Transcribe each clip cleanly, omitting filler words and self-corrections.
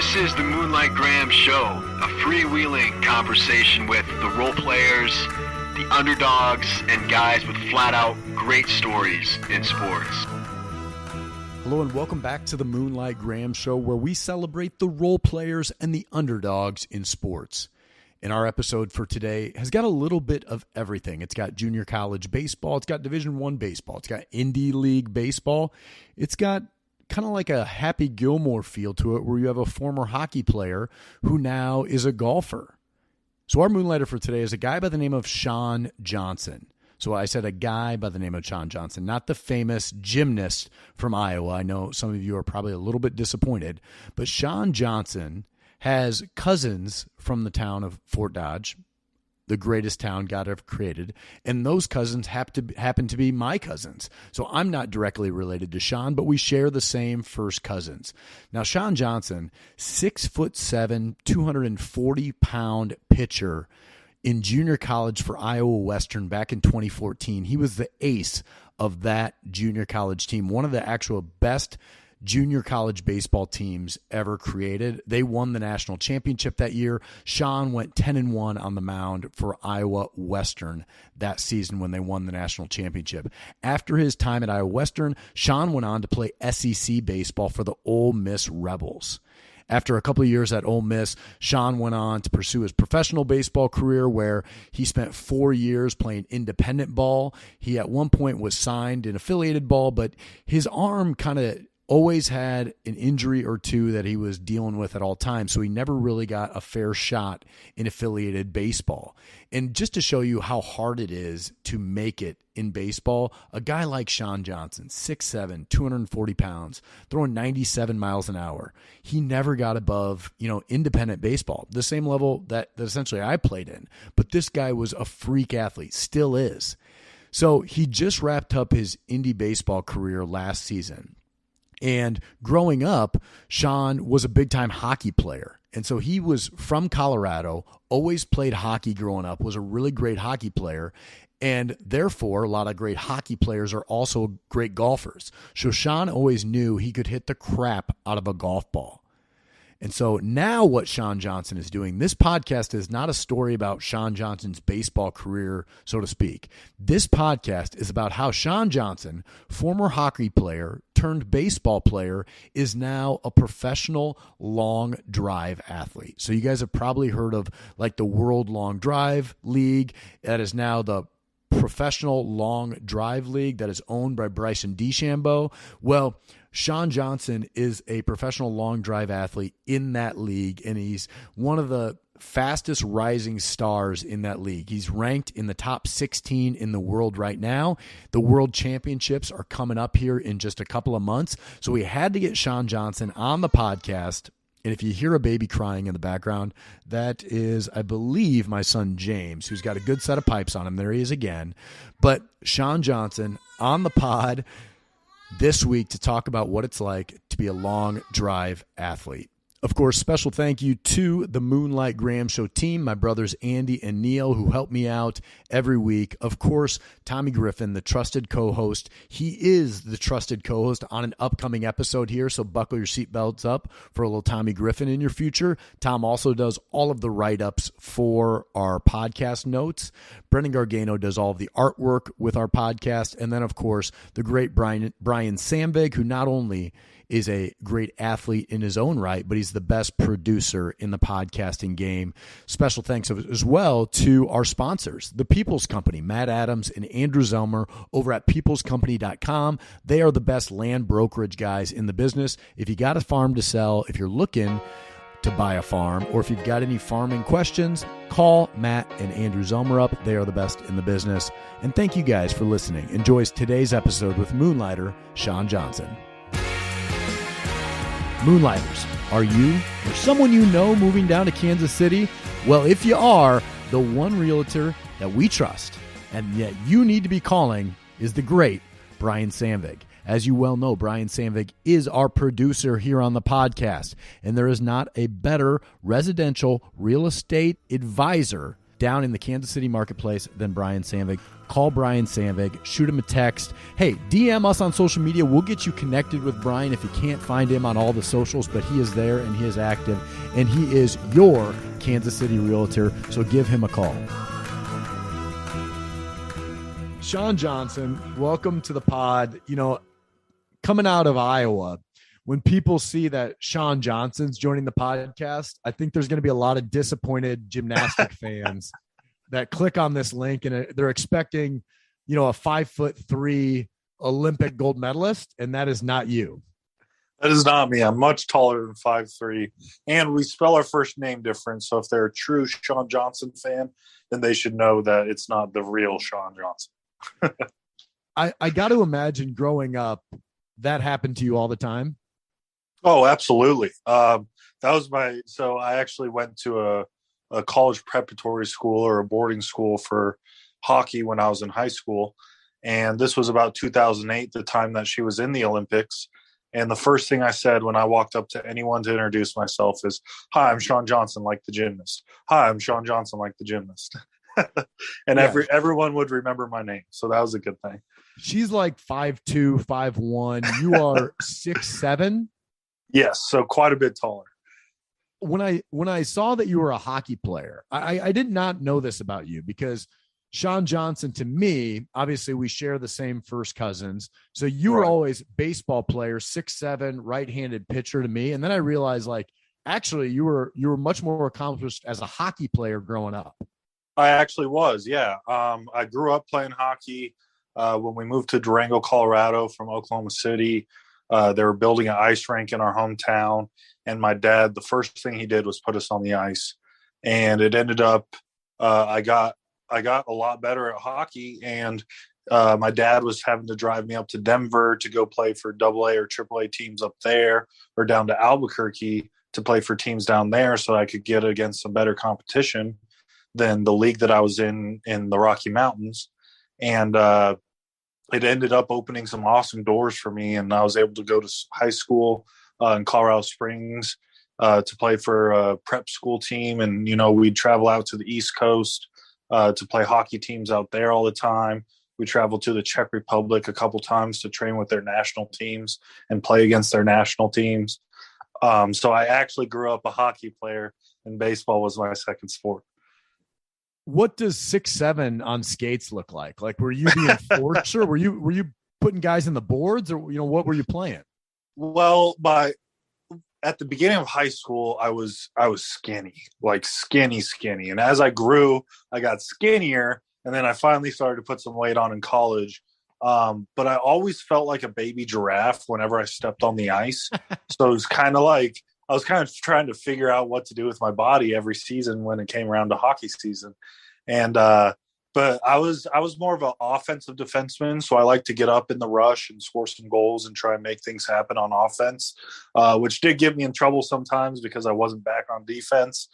This is the Moonlight Graham Show, a freewheeling conversation with the role players, the underdogs, and guys with flat-out great stories in sports. Hello and welcome back to the Moonlight Graham Show, where we celebrate the role players and the underdogs in sports. And our episode for today has got a little bit of everything. It's got junior college baseball, it's got Division I baseball, it's got Indie League baseball, it's got kind of like a Happy Gilmore feel to it, where you have a former hockey player who now is a golfer. So our Moonlighter for today is a guy by the name of Sean Johnson. So I said a guy by the name of Sean Johnson, not the famous gymnast from Iowa. I know some of you are probably a little bit disappointed, but Sean Johnson has cousins from the town of Fort Dodge, the greatest town God ever created, and those cousins happen to be my cousins. So I'm not directly related to Sean, but we share the same first cousins. Now, Sean Johnson, 6'7", 240-pound pitcher in junior college for Iowa Western back in 2014. He was the ace of that junior college team, one of the actual best junior college baseball teams ever created. They won the national championship that year. Sean went 10-1 on the mound for Iowa Western that season when they won the national championship. After his time at Iowa Western, Sean went on to play SEC baseball for the Ole Miss Rebels. After a couple of years at Ole Miss, Sean went on to pursue his professional baseball career, where he spent 4 years playing independent ball. He at one point was signed in affiliated ball, but his arm kind of always had an injury or two that he was dealing with at all times, so he never really got a fair shot in affiliated baseball. And just to show you how hard it is to make it in baseball, a guy like Sean Johnson, 6'7", 240 pounds, throwing 97 miles an hour, he never got above, independent baseball, the same level that essentially I played in. But this guy was a freak athlete, still is. So he just wrapped up his indie baseball career last season. And growing up, Sean was a big-time hockey player. And so he was from Colorado, always played hockey growing up, was a really great hockey player. And therefore, a lot of great hockey players are also great golfers. So Sean always knew he could hit the crap out of a golf ball. And so now what Sean Johnson is doing, this podcast is not a story about Sean Johnson's baseball career, so to speak. This podcast is about how Sean Johnson, former hockey player turned baseball player, is now a professional long drive athlete. So you guys have probably heard of like the World Long Drive League. That is now the Professional Long Drive League that is owned by Bryson DeChambeau. Well, Sean Johnson is a professional long drive athlete in that league, and he's one of the fastest rising stars in that league. He's ranked in the top 16 in the world right now. The World Championships are coming up here in just a couple of months, so we had to get Sean Johnson on the podcast. And if you hear a baby crying in the background, that is, I believe, my son James, who's got a good set of pipes on him. There he is again. But Sean Johnson on the pod this week to talk about what it's like to be a long drive athlete. Of course, special thank you to the Moonlight Graham Show team, my brothers Andy and Neil, who help me out every week. Of course, Tommy Griffin, the trusted co-host. He is the trusted co-host on an upcoming episode here, so buckle your seatbelts up for a little Tommy Griffin in your future. Tom also does all of the write-ups for our podcast notes. Brendan Gargano does all of the artwork with our podcast. And then, of course, the great Brian Samvig, who not only is a great athlete in his own right, but he's the best producer in the podcasting game. Special thanks as well to our sponsors, the People's Company, Matt Adams and Andrew Zelmer over at peoplescompany.com. They are the best land brokerage guys in the business. If you got a farm to sell, if you're looking to buy a farm, or if you've got any farming questions, call Matt and Andrew Zelmer up. They are the best in the business. And thank you guys for listening. Enjoy today's episode with Moonlighter, Sean Johnson. Moonlighters, are you or someone you know moving down to Kansas City? Well, if you are, the one realtor that we trust and yet you need to be calling is the great Brian Samvig. As you well know, Brian Samvig is our producer here on the podcast, and there is not a better residential real estate advisor down in the Kansas City marketplace than Brian Sandvig. Call Brian Sandvig, shoot him a text. Hey, DM us on social media. We'll get you connected with Brian if you can't find him on all the socials, but he is there and he is active, and he is your Kansas City realtor, so give him a call. Sean Johnson, welcome to the pod. You know, coming out of Iowa, when people see that Sean Johnson's joining the podcast, I think there's going to be a lot of disappointed gymnastic fans that click on this link and they're expecting, you know, a 5'3" Olympic gold medalist, and that is not you. That is not me. I'm much taller than 5'3", and we spell our first name different. So if they're a true Sean Johnson fan, then they should know that it's not the real Sean Johnson. I got to imagine growing up, that happened to you all the time. Oh, absolutely. So I actually went to a college preparatory school or a boarding school for hockey when I was in high school. And this was about 2008, the time that she was in the Olympics. And the first thing I said when I walked up to anyone to introduce myself is, "Hi, I'm Sean Johnson, like the gymnast. Hi, I'm Sean Johnson, like the gymnast." And yeah. Everyone would remember my name. So that was a good thing. She's like 5'2", 5'1". You are 6'7". Yes. So quite a bit taller. When I saw that you were a hockey player, I did not know this about you, because Sean Johnson, to me, obviously we share the same first cousins. So you were always baseball player, 6'7", right-handed pitcher to me. And then I realized, like, actually you were much more accomplished as a hockey player growing up. I actually was. Yeah. I grew up playing hockey. When we moved to Durango, Colorado from Oklahoma City, they were building an ice rink in our hometown. And my dad, the first thing he did was put us on the ice. And it ended up, I got a lot better at hockey. And my dad was having to drive me up to Denver to go play for AA or AAA teams up there, or down to Albuquerque to play for teams down there, so I could get against some better competition than the league that I was in the Rocky Mountains. And it ended up opening some awesome doors for me. And I was able to go to high school in Colorado Springs to play for a prep school team. And, you know, we'd travel out to the East Coast to play hockey teams out there all the time. We traveled to the Czech Republic a couple times to train with their national teams and play against their national teams. So I actually grew up a hockey player, and baseball was my second sport. What does 6'7" on skates look like? Like, were you being forced, or were you putting guys in the boards, or, you know, what were you playing? Well, at the beginning of high school, I was skinny, like skinny. And as I grew, I got skinnier, and then I finally started to put some weight on in college. But I always felt like a baby giraffe whenever I stepped on the ice. So it was kind of like, I was kind of trying to figure out what to do with my body every season when it came around to hockey season. And, but I was more of an offensive defenseman. So I like to get up in the rush and score some goals and try and make things happen on offense, which did get me in trouble sometimes because I wasn't back on defense.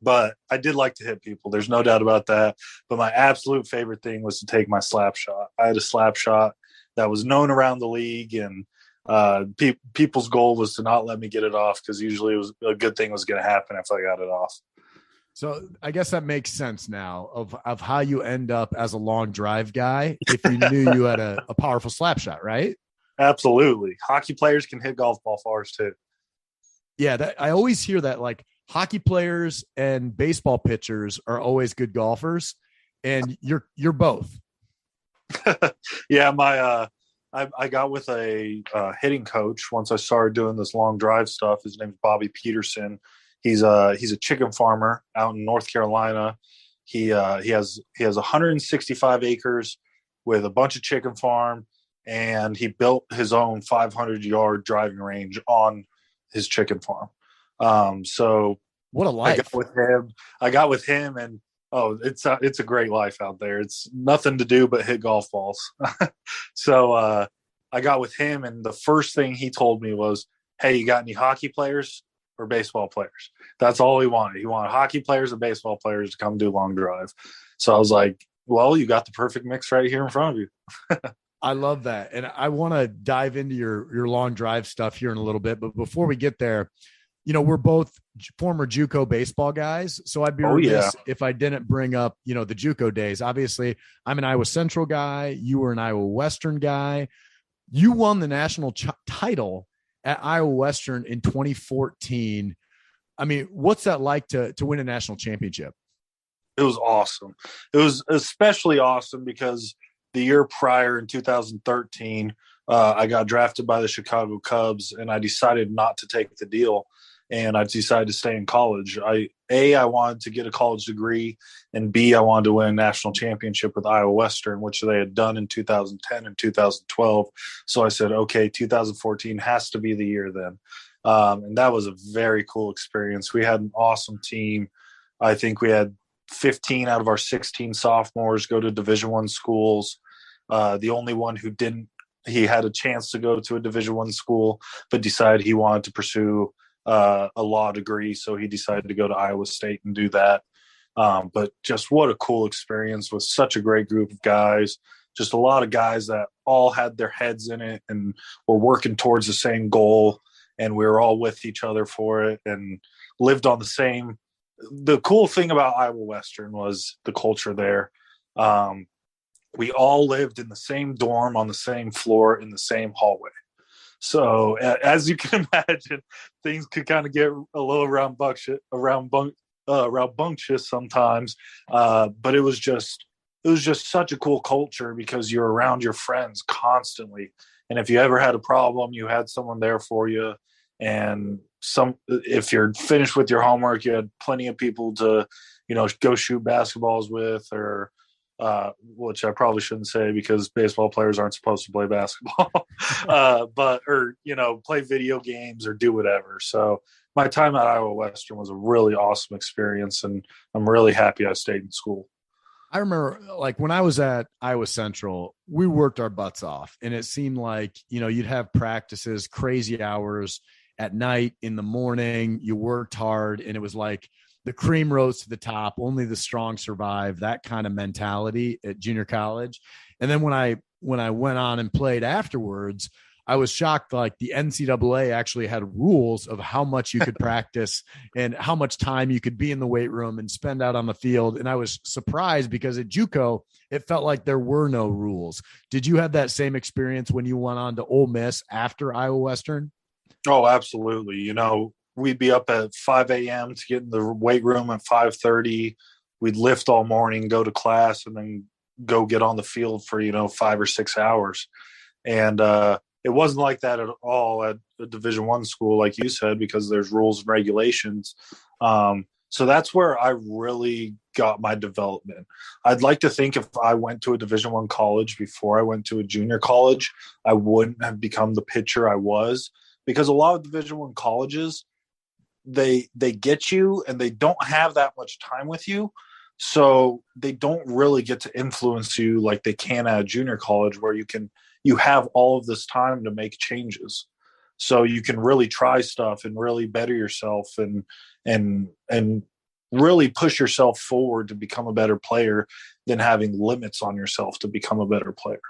But I did like to hit people. There's no doubt about that. But my absolute favorite thing was to take my slap shot. I had a slap shot that was known around the league, and people's goal was to not let me get it off, because usually it was a good thing was going to happen if I got it off. So I guess that makes sense now of how you end up as a long drive guy if you knew you had a powerful slap shot, right? Absolutely. Hockey players can hit golf ball fars too. Yeah, I always hear that, like, hockey players and baseball pitchers are always good golfers, and you're both. Yeah, I got with a hitting coach once I started doing this long drive stuff. His name's Bobby Peterson. He's a chicken farmer out in North Carolina. He has 165 acres with a bunch of chicken farm, and he built his own 500-yard driving range on his chicken farm. So what a life! I got with him, and it's a great life out there. It's nothing to do but hit golf balls. So I got with him, and the first thing he told me was, "Hey, you got any hockey players or baseball players?" That's all he wanted. He wanted hockey players and baseball players to come do long drive. So I was like, well, you got the perfect mix right here in front of you. I love that. And I want to dive into your long drive stuff here in a little bit. But before we get there, we're both former JUCO baseball guys. So I'd be remiss if I didn't bring up, the JUCO days. Obviously, I'm an Iowa Central guy. You were an Iowa Western guy. You won the national title at Iowa Western in 2014. I mean, what's that like to win a national championship? It was awesome. It was especially awesome because the year prior in 2013, I got drafted by the Chicago Cubs, and I decided not to take the deal, and I decided to stay in college. I wanted to get a college degree, and B, I wanted to win a national championship with Iowa Western, which they had done in 2010 and 2012. So I said, okay, 2014 has to be the year then. And that was a very cool experience. We had an awesome team. I think we had 15 out of our 16 sophomores go to Division I schools. The only one who didn't, he had a chance to go to a Division I school, but decided he wanted to pursue a law degree. So he decided to go to Iowa State and do that. But just what a cool experience with such a great group of guys. Just a lot of guys that all had their heads in it and were working towards the same goal. And we were all with each other for it and lived on the same. The cool thing about Iowa Western was the culture there. We all lived in the same dorm on the same floor in the same hallway. So as you can imagine, things could kind of get a little rambunctious sometimes. But it was just such a cool culture because you're around your friends constantly. And if you ever had a problem, you had someone there for you. And if you're finished with your homework, you had plenty of people to, go shoot basketballs with, or which I probably shouldn't say because baseball players aren't supposed to play basketball, play video games or do whatever. So my time at Iowa Western was a really awesome experience, and I'm really happy I stayed in school. I remember when I was at Iowa Central, we worked our butts off, and it seemed like, you'd have practices, crazy hours at night, in the morning, you worked hard, and it was like the cream rose to the top, only the strong survive, that kind of mentality at junior college. And then when I went on and played afterwards, I was shocked, like the NCAA actually had rules of how much you could practice and how much time you could be in the weight room and spend out on the field. And I was surprised because at JUCO, it felt like there were no rules. Did you have that same experience when you went on to Ole Miss after Iowa Western? Oh, absolutely. We'd be up at 5 a.m. to get in the weight room at 5:30. We'd lift all morning, go to class, and then go get on the field for, 5 or 6 hours. And it wasn't like that at all at a Division I school, like you said, because there's rules and regulations. So that's where I really got my development. I'd like to think if I went to a Division I college before I went to a junior college, I wouldn't have become the pitcher I was. Because a lot of Division I colleges, they get you and they don't have that much time with you. So they don't really get to influence you like they can at a junior college, where you have all of this time to make changes. So you can really try stuff and really better yourself and really push yourself forward to become a better player than having limits on yourself to become a better player.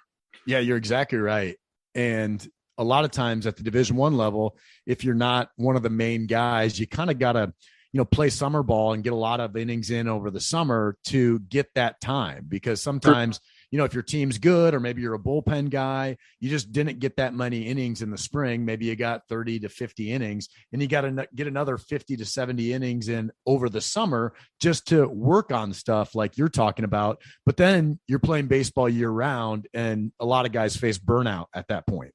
Yeah, you're exactly right. And a lot of times at the Division I level, if you're not one of the main guys, you kind of got to, play summer ball and get a lot of innings in over the summer to get that time. Because sometimes, if your team's good, or maybe you're a bullpen guy, you just didn't get that many innings in the spring. Maybe you got 30 to 50 innings, and you got to get another 50 to 70 innings in over the summer just to work on stuff like you're talking about. But then you're playing baseball year round, and a lot of guys face burnout at that point.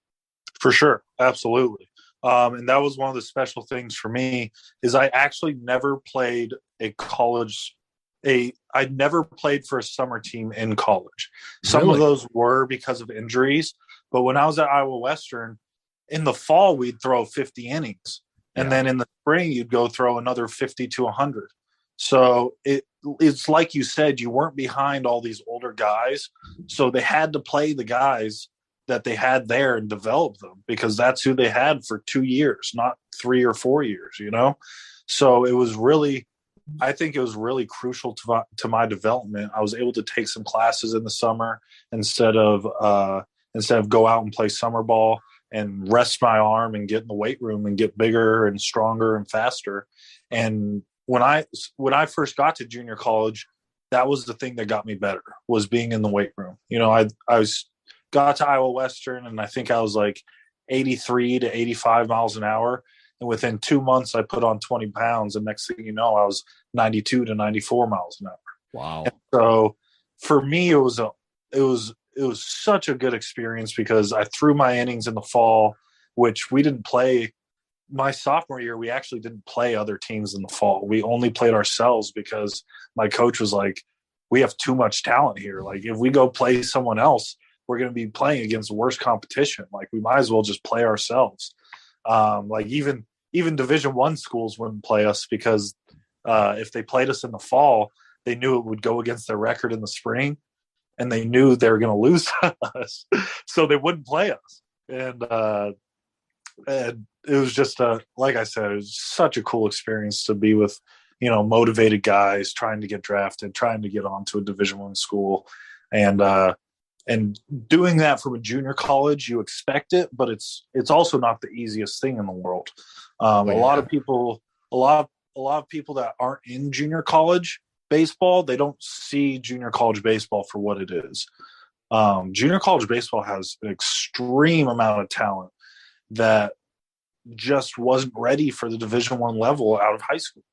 For sure. Absolutely. And that was one of the special things for me is I actually never played I never played for a summer team in college. Some Really? of those were because of injuries, but when I was at Iowa Western, in the fall, we'd throw 50 innings. And then in the spring, you'd go throw another 50 to 100. So it's like you said, you weren't behind all these older guys. So they had to play the guys that they had there and develop them, because that's who they had for 2 years, not 3 or 4 years, So it was really, I think it was really crucial to my development. I was able to take some classes in the summer instead of go out and play summer ball. and rest my arm and get in the weight room and get bigger and stronger and faster. And when I first got to junior college, that was the thing that got me better, was being in the weight room. Got to Iowa Western, and I think I was like 83 to 85 miles an hour. And within 2 months, I put on 20 pounds. And next thing you know, I was 92 to 94 miles an hour. Wow. And so for me, it was such a good experience because I threw my innings in the fall, which we didn't play. My sophomore year, we actually didn't play other teams in the fall. We only played ourselves because my coach was like, we have too much talent here. Like, if we go play someone else, we're going to be playing against worse competition. Like, we might as well just play ourselves. Like even Division I schools wouldn't play us because if they played us in the fall, they knew it would go against their record in the spring, and they knew they were going to lose to us. So they wouldn't play us. And it was just like I said, it was such a cool experience to be with, motivated guys trying to get drafted, trying to get onto a Division I school. And doing that from a junior college, you expect it, but it's also not the easiest thing in the world. A lot of people that aren't in junior college baseball, they don't see junior college baseball for what it is. Junior college baseball has an extreme amount of talent that just wasn't ready for the Division I level out of high school,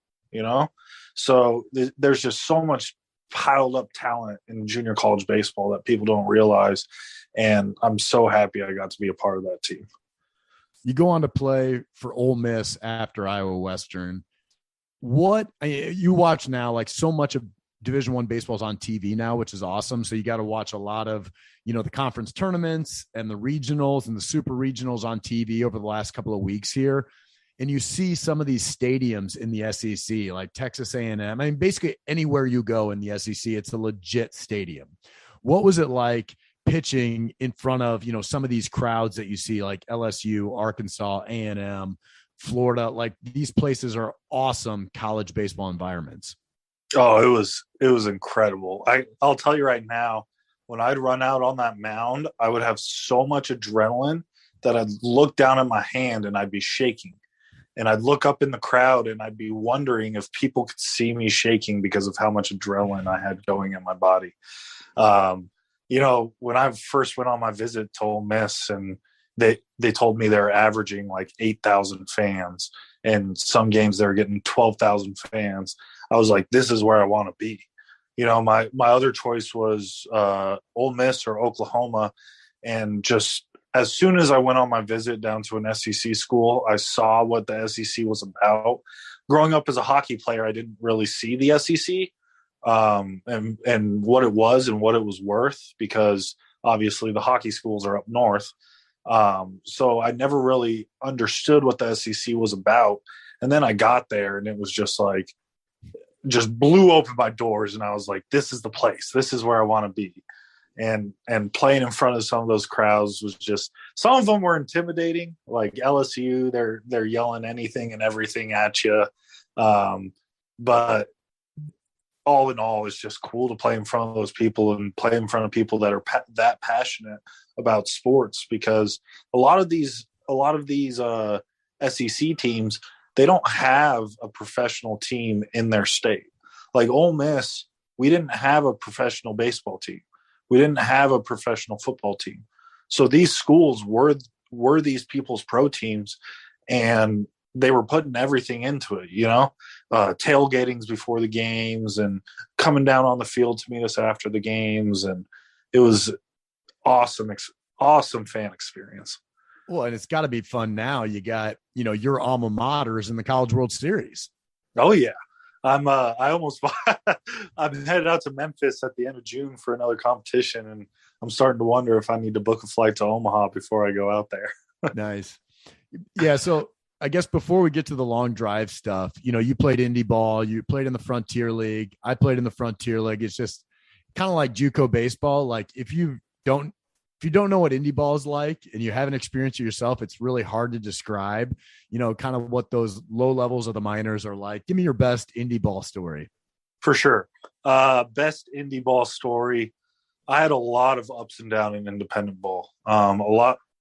So there's just so much piled up talent in junior college baseball that people don't realize. And I'm so happy I got to be a part of that team. You go on to play for Ole Miss after Iowa Western. You watch now, like, so much of Division I baseball is on TV now, which is awesome. So you got to watch a lot of, the conference tournaments and the regionals and the super regionals on TV over the last couple of weeks here. And you see some of these stadiums in the SEC, like Texas A&M. I mean, basically anywhere you go in the SEC, it's a legit stadium. What was it like pitching in front of, some of these crowds that you see, like LSU, Arkansas, A&M, Florida? Like, these places are awesome college baseball environments. Oh, it was incredible. I'll tell you right now, when I'd run out on that mound, I would have so much adrenaline that I'd look down at my hand and I'd be shaking. And I'd look up in the crowd and I'd be wondering if people could see me shaking because of how much adrenaline I had going in my body. When I first went on my visit to Ole Miss, and they told me they're averaging like 8,000 fans, and some games they're getting 12,000 fans. I was like, this is where I want to be. My other choice was Ole Miss or Oklahoma. And just as soon as I went on my visit down to an SEC school, I saw what the SEC was about. Growing up as a hockey player, I didn't really see the SEC and what it was and what it was worth, because obviously the hockey schools are up north. So I never really understood what the SEC was about. And then I got there, and it was just blew open my doors, and I was like, this is the place. This is where I want to be. And playing in front of some of those crowds was just, some of them were intimidating, like LSU, they're yelling anything and everything at you. But all in all, it's just cool to play in front of those people and play in front of people that are that passionate about sports, because a lot of these SEC teams, they don't have a professional team in their state. Like Ole Miss, we didn't have a professional baseball team. We didn't have a professional football team. So these schools were these people's pro teams, and they were putting everything into it, tailgatings before the games and coming down on the field to meet us after the games. And it was awesome fan experience. Well, and it's got to be fun now. You got, your alma maters in the College World Series. Oh yeah. I'm headed out to Memphis at the end of June for another competition, and I'm starting to wonder if I need to book a flight to Omaha before I go out there. Nice. Yeah. So I guess before we get to the long drive stuff, you played indie ball, you played in the Frontier League. I played in the Frontier League. It's just kind of like JUCO baseball. Like, if you don't know what indie ball is like and you haven't experienced it yourself, it's really hard to describe, kind of what those low levels of the minors are like. Give me your best indie ball story. For sure. Best indie ball story. I had a lot of ups and downs in independent ball. A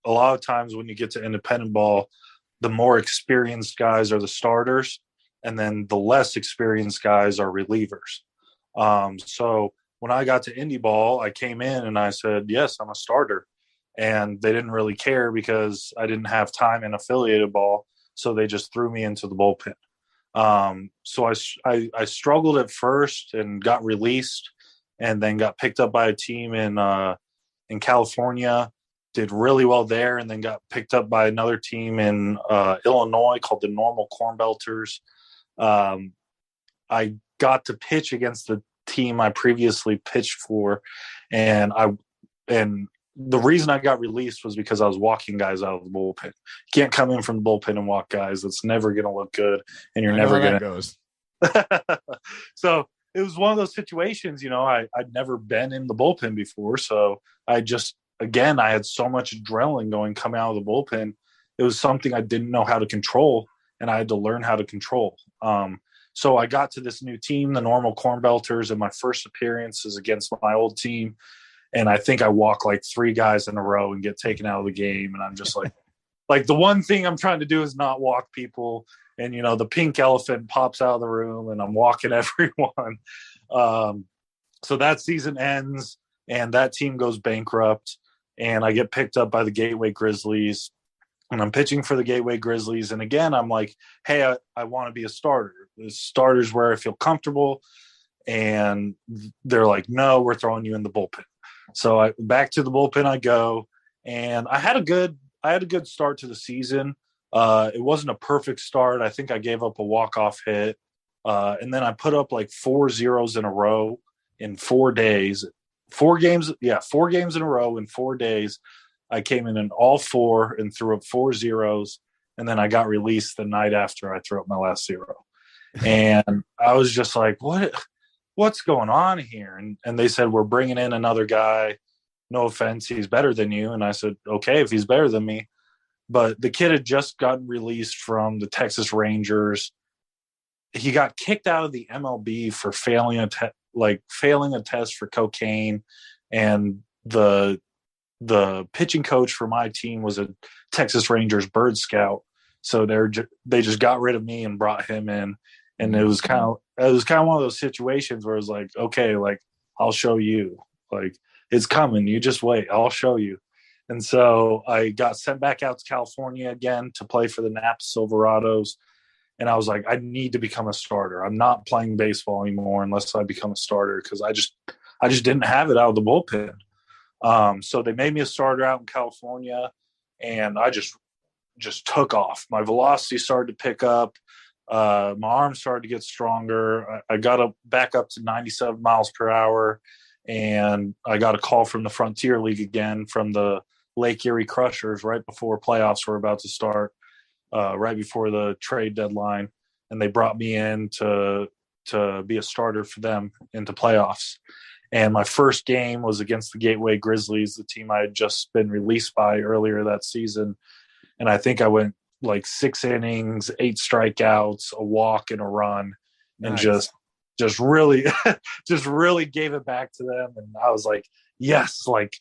a lot of times when you get to independent ball, the more experienced guys are the starters, and then the less experienced guys are relievers. So when I got to indie ball, I came in and I said, yes, I'm a starter. And they didn't really care because I didn't have time in affiliated ball. So they just threw me into the bullpen. So I struggled at first and got released, and then got picked up by a team in California, did really well there, and then got picked up by another team in Illinois called the Normal Corn Belters. I got to pitch against the team I previously pitched for, and the reason I got released was because I was walking guys out of the bullpen. You can't come in from the bullpen and walk guys. It's never going to look good, and you're never going to goes. So it was one of those situations, I'd never been in the bullpen before. So I had so much adrenaline coming out of the bullpen. It was something I didn't know how to control, and I had to learn how to control. So I got to this new team, the Normal Corn Belters, and my first appearance is against my old team. And I think I walk like 3 guys in a row and get taken out of the game. And I'm just like the one thing I'm trying to do is not walk people. And, the pink elephant pops out of the room and I'm walking everyone. So that season ends and that team goes bankrupt, and I get picked up by the Gateway Grizzlies, and I'm pitching for the Gateway Grizzlies. And again, I'm like, hey, I want to be a starter. The starter's where I feel comfortable. And they're like, no, we're throwing you in the bullpen. So back to the bullpen I go, and I had a good start to the season. It wasn't a perfect start. I think I gave up a walk-off hit. And then I put up like 4 zeros in a row in 4 days. 4 games in a row in 4 days. I came in all 4 and threw up 4 zeros. And then I got released the night after I threw up my last zero. And I was just like, what's going on here? And they said, we're bringing in another guy. No offense, he's better than you. And I said, okay, if he's better than me. But the kid had just gotten released from the Texas Rangers. He got kicked out of the MLB for failing a test for cocaine. And the pitching coach for my team was a Texas Rangers bird scout. So they just got rid of me and brought him in. And it was kind of one of those situations where it was like, okay, like, I'll show you. Like, it's coming. You just wait. I'll show you. And so I got sent back out to California again to play for the Napa Silverados. And I was like, I need to become a starter. I'm not playing baseball anymore unless I become a starter, because I just didn't have it out of the bullpen. So they made me a starter out in California, and I just took off. My velocity started to pick up. My arm started to get stronger. I got back up to 97 miles per hour, and I got a call from the Frontier League again, from the Lake Erie Crushers, right before playoffs were about to start, right before the trade deadline. And they brought me in to be a starter for them into playoffs. And my first game was against the Gateway Grizzlies, the team I had just been released by earlier that season. And I think I went like 6 innings, 8 strikeouts, a walk and a run, and Nice. just really gave it back to them. And I was like, yes, like,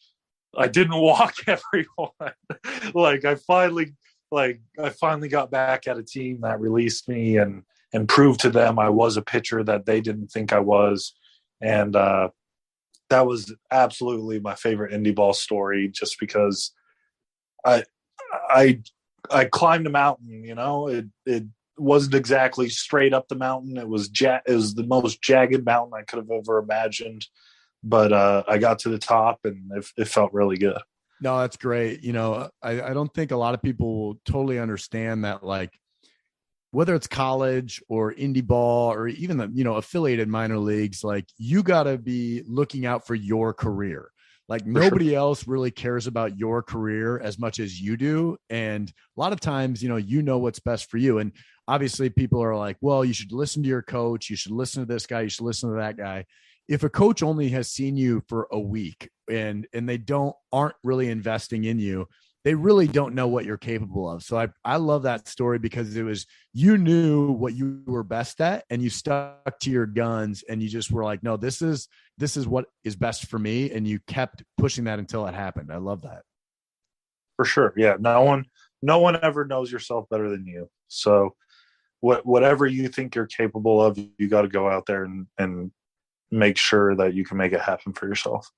I didn't walk everyone. I finally got back at a team that released me and proved to them I was a pitcher that they didn't think I was. And that was absolutely my favorite indie ball story, just because I climbed a mountain. It wasn't exactly straight up the mountain. It was the most jagged mountain I could have ever imagined. But I got to the top, and it felt really good. No, that's great. I don't think a lot of people will totally understand that, like, whether it's college or indie ball or even the, affiliated minor leagues, like, you got to be looking out for your career. Like, nobody else really cares about your career as much as you do. And a lot of times, what's best for you. And obviously people are like, well, you should listen to your coach. You should listen to this guy. You should listen to that guy. If a coach only has seen you for a week and they aren't really investing in you, they really don't know what you're capable of. So I love that story, because it was, you knew what you were best at and you stuck to your guns, and you just were like, no, this is what is best for me. And you kept pushing that until it happened. I love that. For sure. Yeah. No one ever knows yourself better than you. So whatever you think you're capable of, you got to go out there and make sure that you can make it happen for yourself.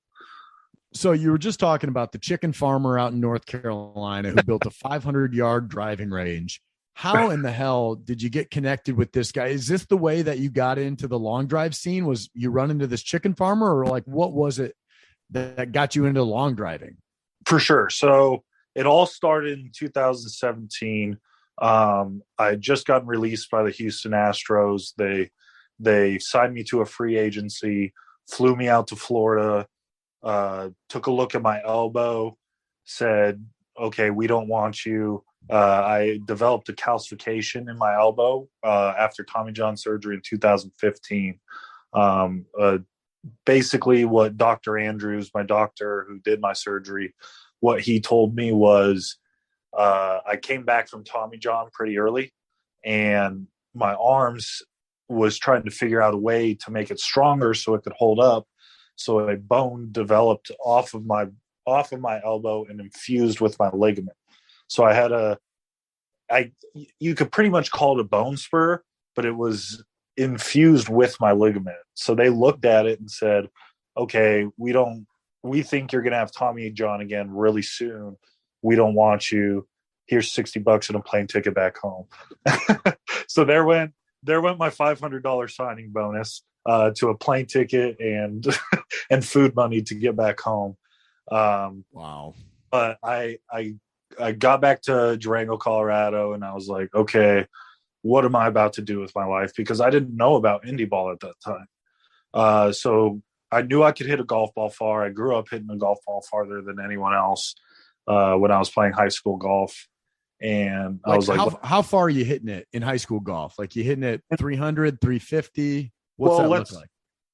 So you were just talking about the chicken farmer out in North Carolina who built a 500-yard driving range. How in the hell did you get connected with this guy? Is this the way that you got into the long drive scene? Was you run into this chicken farmer, or like what was it that got you into long driving? For sure. So it all started in 2017. I had just gotten released by the Houston Astros. They signed me to a free agency, flew me out to Florida, took a look at my elbow, said, okay, we don't want you. I developed a calcification in my elbow after Tommy John surgery in 2015. Basically, what Dr. Andrews, my doctor who did my surgery, what he told me was I came back from Tommy John pretty early, and my arms was trying to figure out a way to make it stronger so it could hold up. So a bone developed off of my elbow and infused with my ligament. So I had you could pretty much call it a bone spur, but it was infused with my ligament. So they looked at it and said, okay, we think you're going to have Tommy John again really soon. We don't want you. Here's $60 and a plane ticket back home. So there went my $500 signing bonus to a plane ticket and and food money to get back home. Wow. But I got back to Durango, Colorado, and I was like, okay, what am I about to do with my life? Because I didn't know about indie ball at that time. So I knew I could hit a golf ball far. I grew up hitting a golf ball farther than anyone else when I was playing high school golf. And I was like, how far are you hitting it in high school golf? Like you hitting it 300, 350? What's that look like?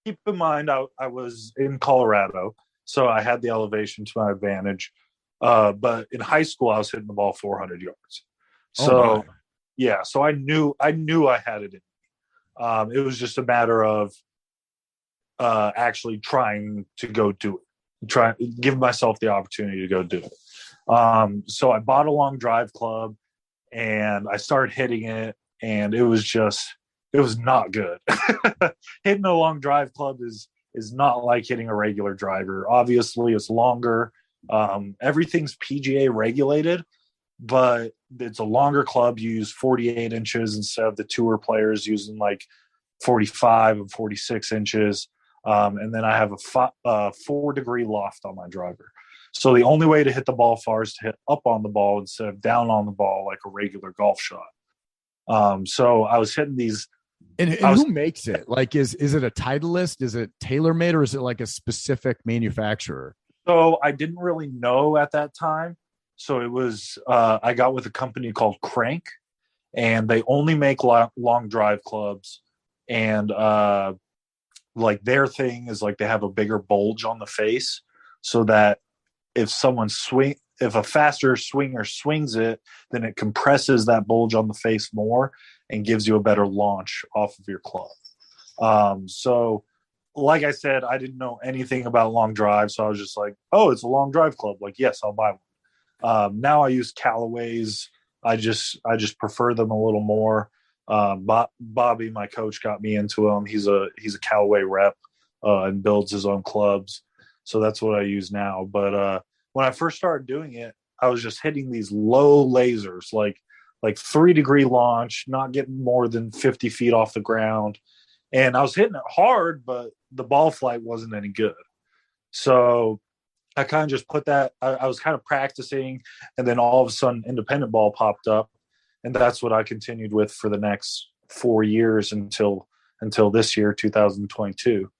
Keep in mind, I was in Colorado, so I had the elevation to my advantage. But in high school, I was hitting the ball 400 yards. So, yeah, so I knew I had it in me. It was just a matter of actually trying to go do it, give myself the opportunity to go do it. So I bought a long drive club, and I started hitting it, and it was not good. Hitting a long drive club is not like hitting a regular driver. Obviously, it's longer. Everything's PGA regulated, but it's a longer club. You use 48 inches instead of the tour players using like 45 and 46 inches. And then I have a 4-degree loft on my driver. So the only way to hit the ball far is to hit up on the ball instead of down on the ball like a regular golf shot. So I was hitting these. And who makes it? Like, is it a Titleist? Is it tailor-made, or is it like a specific manufacturer? So I didn't really know at that time. So it was I got with a company called Crank, and they only make long drive clubs. And like their thing is like they have a bigger bulge on the face, so that if a faster swinger swings it, then it compresses that bulge on the face more and gives you a better launch off of your club. So like I said, I didn't know anything about long drive. So I was just like, oh, it's a long drive club. Like, yes, I'll buy one. Now I use Callaways. I just prefer them a little more. Bobby, my coach, got me into them. He's a Callaway rep and builds his own clubs. So that's what I use now. But when I first started doing it, I was just hitting these low lasers, like 3-degree launch, not getting more than 50 feet off the ground. And I was hitting it hard, but the ball flight wasn't any good. So I kind of just put that, I was kind of practicing, and then all of a sudden independent ball popped up. And that's what I continued with for the next 4 years until this year, 2022.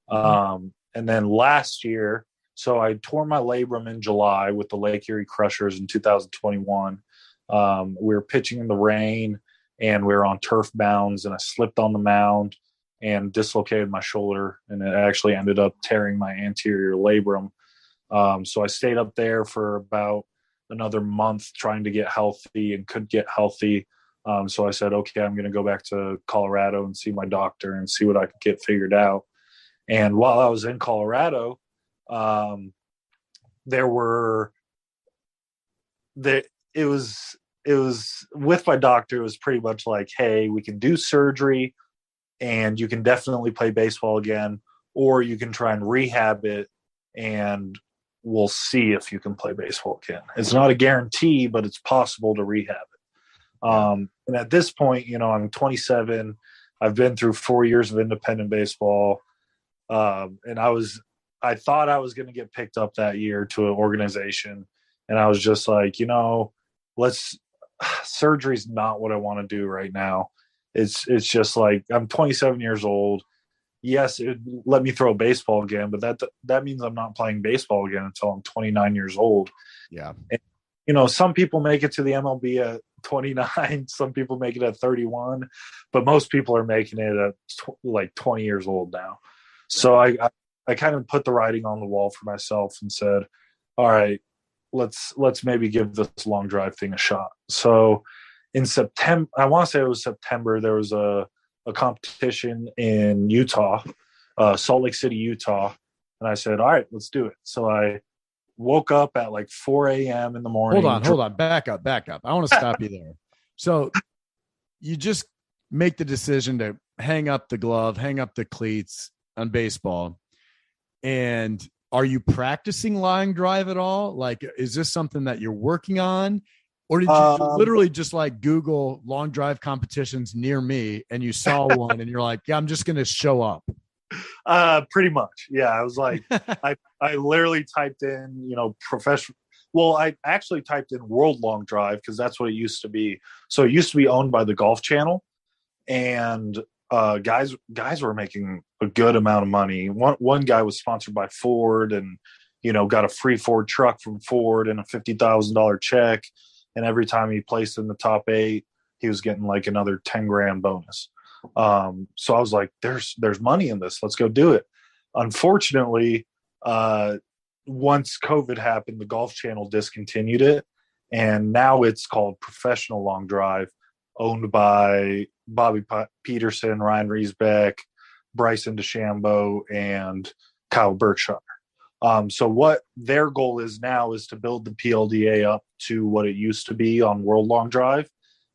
And then last year, so I tore my labrum in July with the Lake Erie Crushers in 2021. We were pitching in the rain, and we were on turf bounds, and I slipped on the mound and dislocated my shoulder, and it actually ended up tearing my anterior labrum. So I stayed up there for about another month trying to get healthy and couldn't get healthy. So I said, okay, I'm going to go back to Colorado and see my doctor and see what I could get figured out. And while I was in Colorado, there were it was with my doctor. It was pretty much like, hey, we can do surgery and you can definitely play baseball again, or you can try and rehab it and we'll see if you can play baseball again. It's not a guarantee, but it's possible to rehab it. And at this point, I'm 27. I've been through 4 years of independent baseball. And I thought I was going to get picked up that year to an organization. And I was just like, surgery's not what I want to do right now. It's just like, I'm 27 years old. Yes, it let me throw a baseball again, but that means I'm not playing baseball again until I'm 29 years old. Yeah. And, some people make it to the MLB at 29. Some people make it at 31, but most people are making it at like 20 years old now. So I kind of put the writing on the wall for myself and said, all right, let's maybe give this long drive thing a shot. So in September, I want to say it was September, there was a competition in Utah, Salt Lake City, Utah. And I said, all right, let's do it. So I woke up at like 4 a.m. in the morning. Hold on. Back up. I want to stop you there. So you just make the decision to hang up the glove, hang up the cleats on baseball. And are you practicing line drive at all? Like, is this something that you're working on? Or did you literally just like Google long drive competitions near me and you saw one and you're like, yeah, I'm just going to show up? Pretty much. Yeah. I was like, I literally typed in, professional. Well, I actually typed in world long drive because that's what it used to be. So it used to be owned by the Golf Channel, and guys were making a good amount of money. One guy was sponsored by Ford and, got a free Ford truck from Ford and a $50,000 check. And every time he placed in the top 8, he was getting like another 10 grand bonus. So I was like, there's money in this. Let's go do it. Unfortunately, once COVID happened, the Golf Channel discontinued it. And now it's called Professional Long Drive, owned by Bobby Peterson, Ryan Riesbeck, Bryson DeChambeau, and Kyle Berkshire. So what their goal is now is to build the PLDA up to what it used to be on World Long Drive,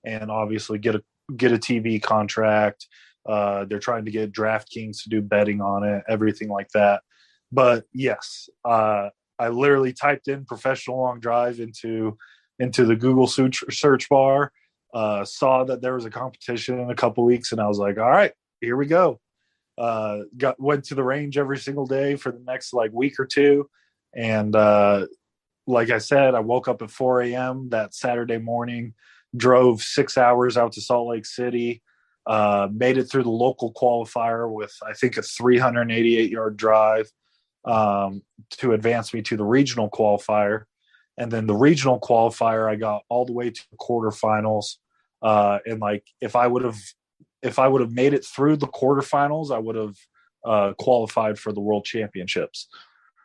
and obviously get a TV contract. They're trying to get DraftKings to do betting on it, everything like that. But yes, I literally typed in professional long drive into the Google search bar, saw that there was a competition in a couple weeks, and I was like, all right, here we go. Went to the range every single day for the next like week or two. And like I said, I woke up at 4 a.m. that Saturday morning, drove 6 hours out to Salt Lake City, made it through the local qualifier with, I think, a 388-yard drive to advance me to the regional qualifier. And then the regional qualifier, I got all the way to the quarterfinals. And like, if I would have made it through the quarterfinals, I would have qualified for the World Championships.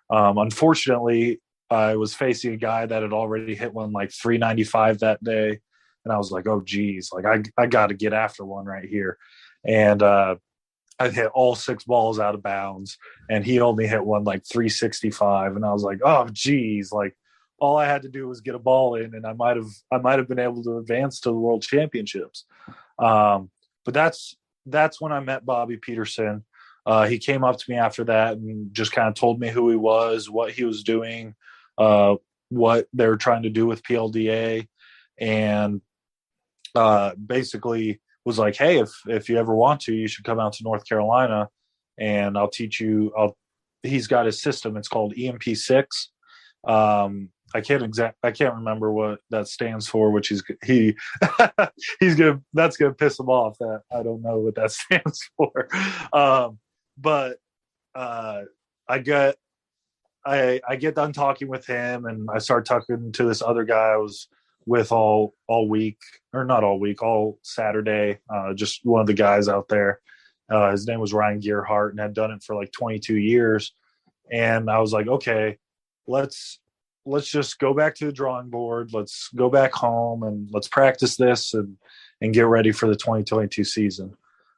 Unfortunately, I was facing a guy that had already hit one like 395 that day. And I was like, oh, geez, like I got to get after one right here. And I hit all 6 balls out of bounds, and he only hit one like 365. And I was like, oh, geez, like all I had to do was get a ball in, and I might have been able to advance to the World Championships. But that's when I met Bobby Peterson. He came up to me after that and just kind of told me who he was, what he was doing, what they were trying to do with PLDA, and basically was like, hey, if you ever want to, you should come out to North Carolina and I'll teach you. He's got his system. It's called EMP6. I can't remember what that stands for, which that's gonna piss him off that I don't know what that stands for. But I get done talking with him, and I start talking to this other guy I was with all week, or not all week, all Saturday. Just one of the guys out there. His name was Ryan Gearhart and had done it for like 22 years. And I was like, okay, let's just go back to the drawing board. Let's go back home and let's practice this and get ready for the 2022 season.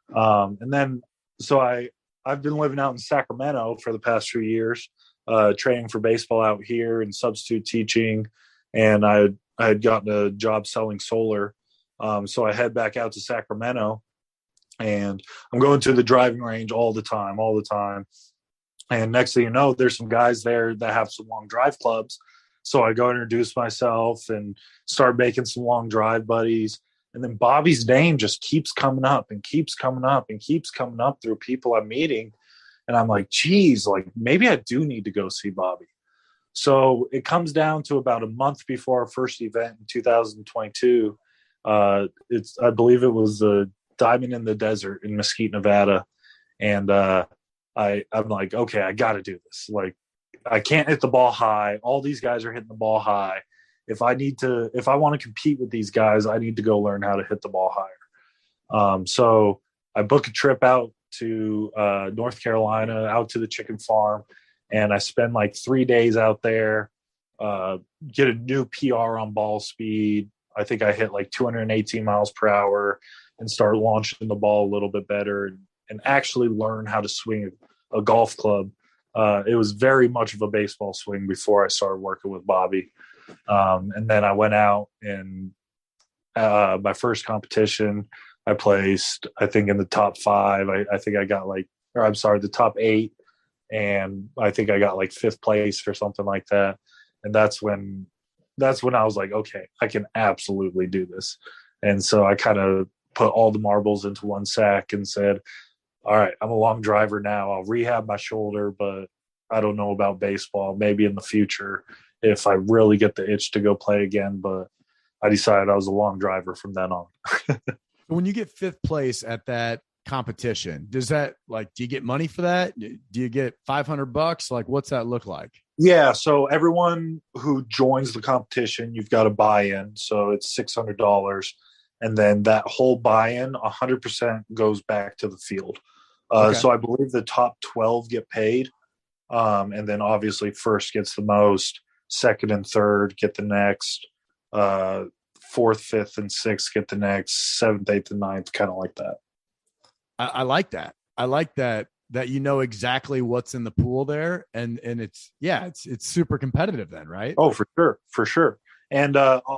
And then, so I've been living out in Sacramento for the past few years, training for baseball out here and substitute teaching. And I I had gotten a job selling solar. So I head back out to Sacramento, and I'm going to the driving range all the time. And next thing you know, there's some guys there that have some long drive clubs. So I go introduce myself and start making some long drive buddies. And then Bobby's name just keeps coming up and keeps coming up and keeps coming up through people I'm meeting. And I'm like, geez, like maybe I do need to go see Bobby. So it comes down to about a month before our first event in 2022. I believe it was the Diamond in the Desert in Mesquite, Nevada. And I'm like, okay, I got to do this. Like, I can't hit the ball high. All these guys are hitting the ball high. If I want to compete with these guys, I need to go learn how to hit the ball higher. So I book a trip out to North Carolina, out to the chicken farm, and I spend like 3 days out there, get a new PR on ball speed. I think I hit like 218 miles per hour and start launching the ball a little bit better and actually learn how to swing a golf club. It was very much of a baseball swing before I started working with Bobby. And then I went out and my first competition, I placed, I think in the top 5, I think I got the top 8. And I think I got like 5th place or something like that. And that's when I was like, okay, I can absolutely do this. And so I kind of put all the marbles into one sack and said, all right, I'm a long driver now. I'll rehab my shoulder, but I don't know about baseball. Maybe in the future if I really get the itch to go play again. But I decided I was a long driver from then on. When you get 5th place at that competition, does that, like, do you get money for that? Do you get $500? Like, what's that look like? Yeah. So everyone who joins the competition, you've got to buy in. So it's $600. And then that whole buy-in, 100% goes back to the field. Okay. So I believe the top 12 get paid. And then obviously first gets the most, second and third get the next, 4th, 5th, and 6th get the next, 7th, 8th, and 9th, kind of like that. I like that. I like that you know exactly what's in the pool there. And it's super competitive then, right? Oh, for sure. And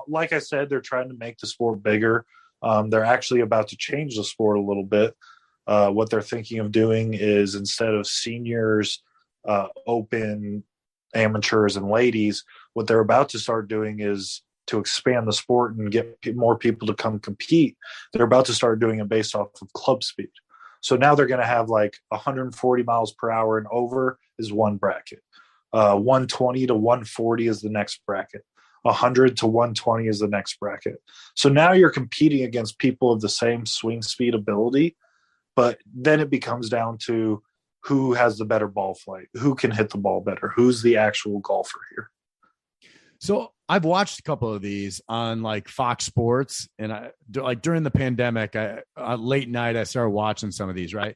like I said, they're trying to make the sport bigger. They're actually about to change the sport a little bit. What they're thinking of doing is, instead of seniors, open, amateurs, and ladies, what they're about to start doing is to expand the sport and get more people to come compete. They're about to start doing it based off of club speed. So now they're going to have like 140 miles per hour and over is one bracket. 120 to 140 is the next bracket. 100 to 120 is the next bracket. So now you're competing against people of the same swing speed ability, but then it becomes down to who has the better ball flight, who can hit the ball better, who's the actual golfer here. So I've watched a couple of these on like Fox Sports, and I like during the pandemic, late night, I started watching some of these, right?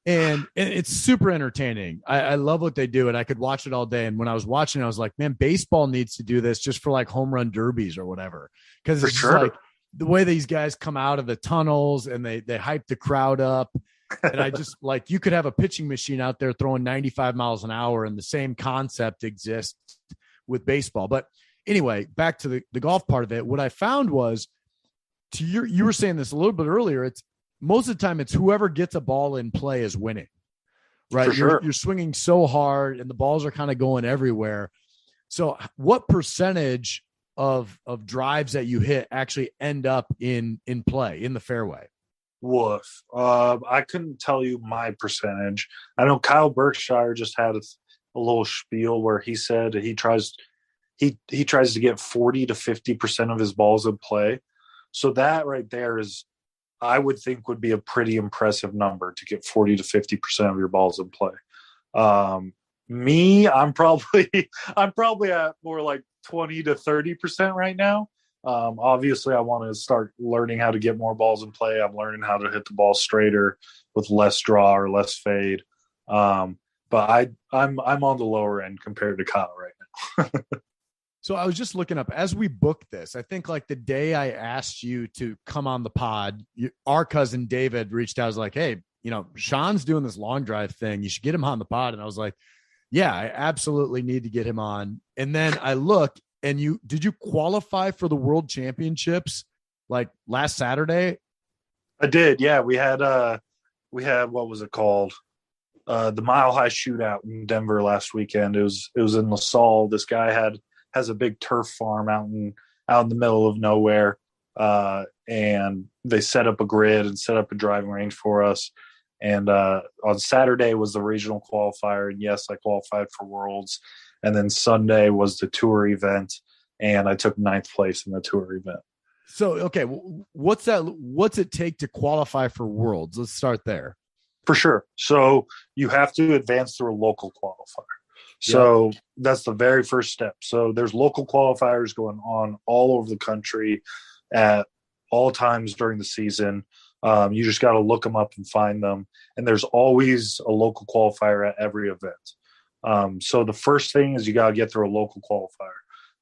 And it's super entertaining. I love what they do, and I could watch it all day. And when I was watching, I was like, man, baseball needs to do this just for like home run derbies or whatever. Because it's just like the way these guys come out of the tunnels and they hype the crowd up. And I just like, you could have a pitching machine out there throwing 95 miles an hour, and the same concept exists with baseball. But anyway, back to the golf part of it. What I found was, you were saying this a little bit earlier, it's most of the time it's whoever gets a ball in play is winning, right? You're swinging so hard and the balls are kind of going everywhere. So what percentage of drives that you hit actually end up in play in the fairway? Woof. I couldn't tell you my percentage. I know Kyle Berkshire just had a little spiel where he said he tries to get 40 to 50% of his balls in play. So that right there is, I would think, would be a pretty impressive number to get 40 to 50% of your balls in play. Me, I'm probably at more like 20 to 30% right now. Obviously I want to start learning how to get more balls in play. I'm learning how to hit the ball straighter with less draw or less fade. But I'm on the lower end compared to Kyle right now. So I was just looking up as we booked this. I think like the day I asked you to come on the pod, our cousin David reached out. I was like, hey, Sean's doing this long drive thing. You should get him on the pod. And I was like, yeah, I absolutely need to get him on. And then I look, And did you qualify for the World Championships like last Saturday? I did. Yeah, we had what was it called? The Mile High Shootout in Denver last weekend. It was in LaSalle. This guy has a big turf farm out in the middle of nowhere, and they set up a grid and set up a driving range for us. And on Saturday was the regional qualifier, and yes, I qualified for Worlds. And then Sunday was the tour event, and I took 9th place in the tour event. So, okay, what's it take to qualify for Worlds? Let's start there. For sure. So you have to advance through a local qualifier. So that's the very first step. So there's local qualifiers going on all over the country at all times during the season. You just got to look them up and find them. And there's always a local qualifier at every event. So the first thing is you got to get through a local qualifier.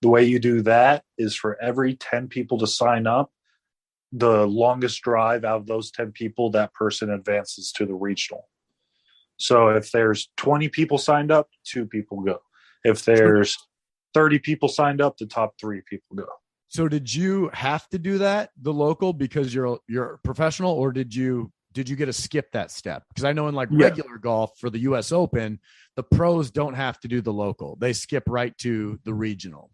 The way you do that is for every 10 people to sign up, the longest drive out of those 10 people, that person advances to the regional. So if there's 20 people signed up, 2 people go. If there's 30 people signed up, the top 3 people go. So did you have to do that, the local, because you're a professional, or did you get to skip that step? Because I know in regular golf for the US Open, the pros don't have to do the local. They skip right to the regional.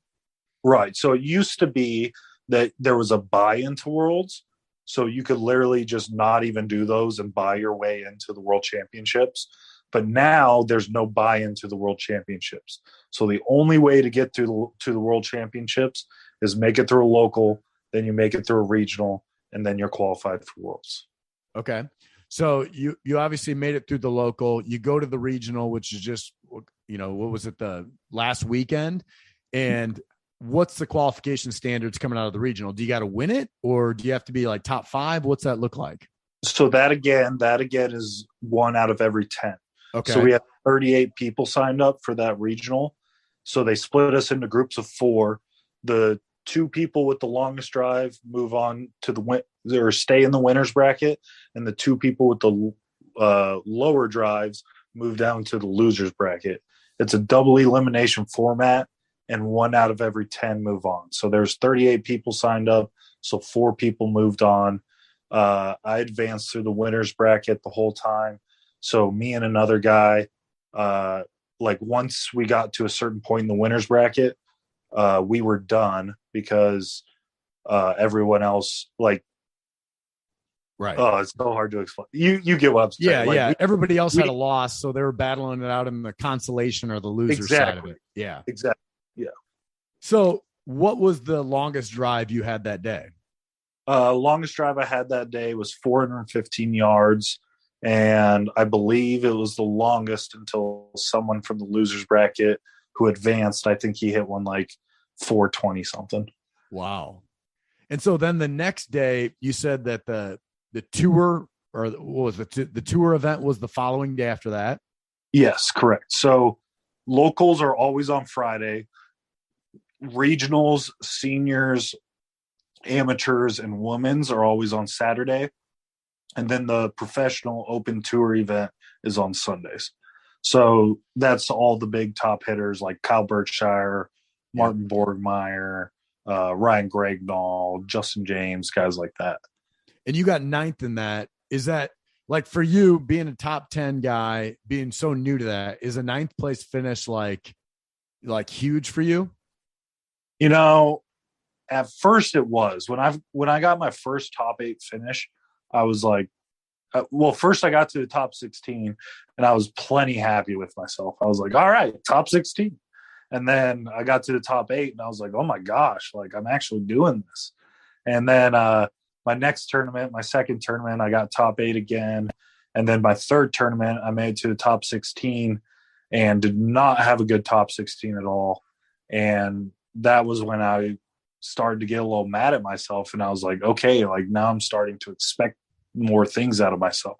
Right. So it used to be that there was a buy-in to Worlds. So you could literally just not even do those and buy your way into the World Championships. But now there's no buy-in to the World Championships. So the only way to get to the World Championships is make it through a local, then you make it through a regional, and then you're qualified for Worlds. Okay. So you obviously made it through the local. You go to the regional, which is just, what was it, the last weekend? And what's the qualification standards coming out of the regional? Do you got to win it, or do you have to be like top 5? What's that look like? So that again is 1 out of every 10. Okay. So we have 38 people signed up for that regional. So they split us into groups of 4. The 2 people with the longest drive move on to stay in the winners bracket, and the 2 people with the lower drives move down to the losers bracket. It's a double elimination format, and 1 out of every 10 move on. So there's 38 people signed up, so 4 people moved on. I advanced through the winners bracket the whole time. So me and another guy, once we got to a certain point in the winners bracket, we were done because everyone else, right. Oh, it's so hard to explain. You get what I'm saying. Yeah. Everybody else had a loss, so they were battling it out in the consolation or the loser side of it. Yeah. Exactly. Yeah. So what was the longest drive you had that day? Longest drive I had that day was 415 yards. And I believe it was the longest until someone from the losers bracket who advanced. I think he hit one like 420 something. Wow. And so then the next day you said that the tour, or what was it? The tour event was the following day after that. Yes, correct. So locals are always on Friday. Regionals, seniors, amateurs, and women's are always on Saturday. And then the professional open tour event is on Sundays. So that's all the big top hitters like Kyle Berkshire, Martin Borgmeyer, Ryan Gregnall, Justin James, guys like that. And you got 9th in that. Is that, like, for you being a top 10 guy, being so new to that, is a 9th place finish like huge for you? At first it was. When I got my first top 8 finish, I was like, first I got to the top 16 and I was plenty happy with myself. I was like, all right, top 16. And then I got to the top 8 and I was like, oh my gosh, like I'm actually doing this. And then my next tournament, my second tournament, I got top 8 again. And then my third tournament, I made it to the top 16 and did not have a good top 16 at all. And that was when I started to get a little mad at myself. And I was like, okay, like now I'm starting to expect more things out of myself.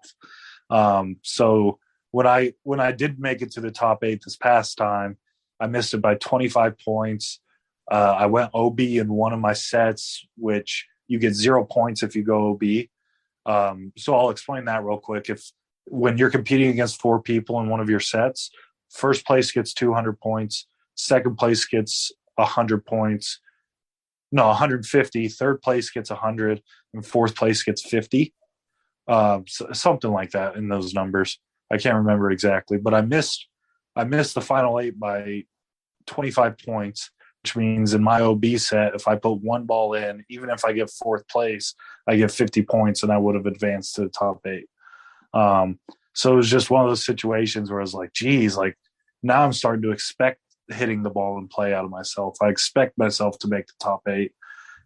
So when I did make it to the top 8 this past time, I missed it by 25 points. I went OB in one of my sets, which you get 0 points if you go OB. So I'll explain that real quick. When you're competing against 4 people in one of your sets, first place gets 200 points. Second place gets 100 points. No, 150. Third place gets 100, and fourth place gets 50. Something like that in those numbers. I can't remember exactly, but I missed the final 8 by 25 points, which means in my OB set, if I put one ball in, even if I get fourth place, I get 50 points, and I would have advanced to the top 8. So it was just one of those situations where I was like, geez, like now I'm starting to expect hitting the ball and play out of myself. I expect myself to make the top 8.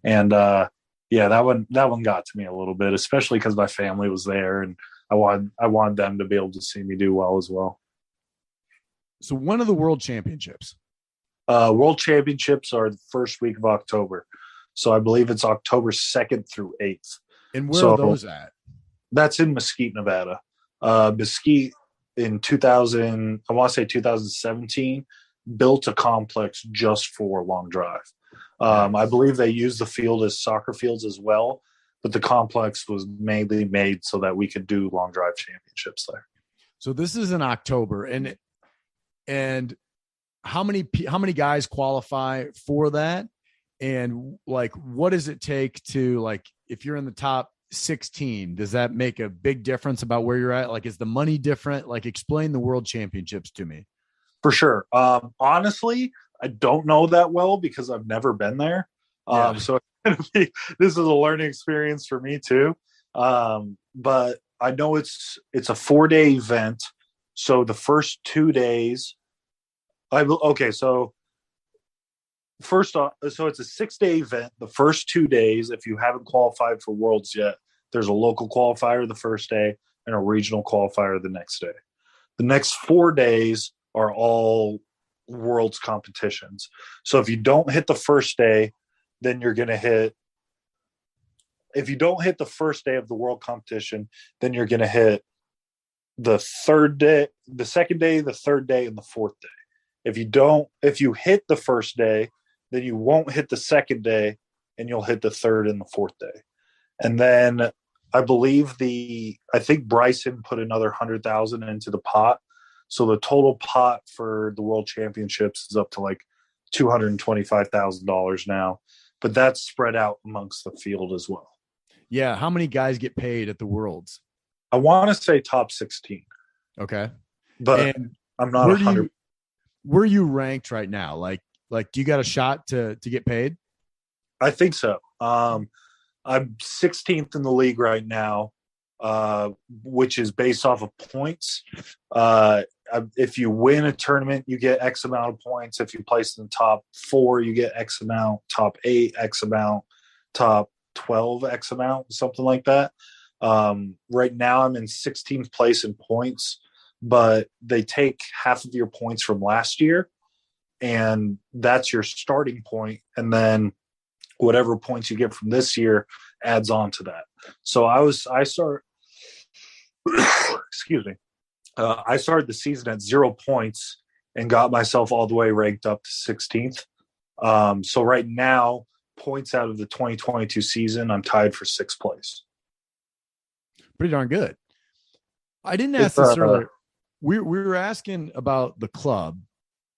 And yeah, that one got to me a little bit, especially because my family was there and I wanted them to be able to see me do well as well. So when are the World Championships? World Championships are the first week of October. So I believe it's October 2nd through 8th. And where are those at? That's in Mesquite, Nevada. Mesquite in 2017, built a complex just for long drive. I believe they used the field as soccer fields as well, but the complex was mainly made so that we could do long drive championships there. So this is in October, and how many guys qualify for that? And like, what does it take to, like, if you're in the top 16, does that make a big difference about where you're at? Like, is the money different? Like, explain the World Championships to me. For sure. Honestly, I don't know that well because I've never been there. So this is a learning experience for me too. But I know it's a 4-day event. So the first 2 days, so first off, so it's a 6-day event. The first 2 days, if you haven't qualified for Worlds yet, there's a local qualifier the first day and a regional qualifier the next day. The next 4 days are all Worlds competitions. So if you don't hit the first day, then you're going to hit. If you don't hit the first day of the world competition, then you're going to hit the third day, the second day, the third day, and the fourth day. If you hit the first day, then you won't hit the second day, and you'll hit the third and the fourth day. And then I think Bryson put another 100,000 into the pot. So the total pot for the World Championships is up to like $225,000 now, but that's spread out amongst the field as well. Yeah. How many guys get paid at the Worlds? I want to say top 16. Okay. But I'm not 100. Where are you ranked right now? Like, do you got a shot to get paid? I think so. I'm 16th in the league right now, which is based off of points. If you win a tournament, you get X amount of points. If you place in the top 4, you get X amount, top 8, X amount, top 12, X amount, something like that. Right now I'm in 16th place in points, but they take half of your points from last year, and that's your starting point. And then whatever points you get from this year adds on to that. So I started the season at 0 points and got myself all the way ranked up to 16th. So right now, points out of the 2022 season, I'm tied for 6th place. Pretty darn good. I didn't ask this earlier. We were asking about the club,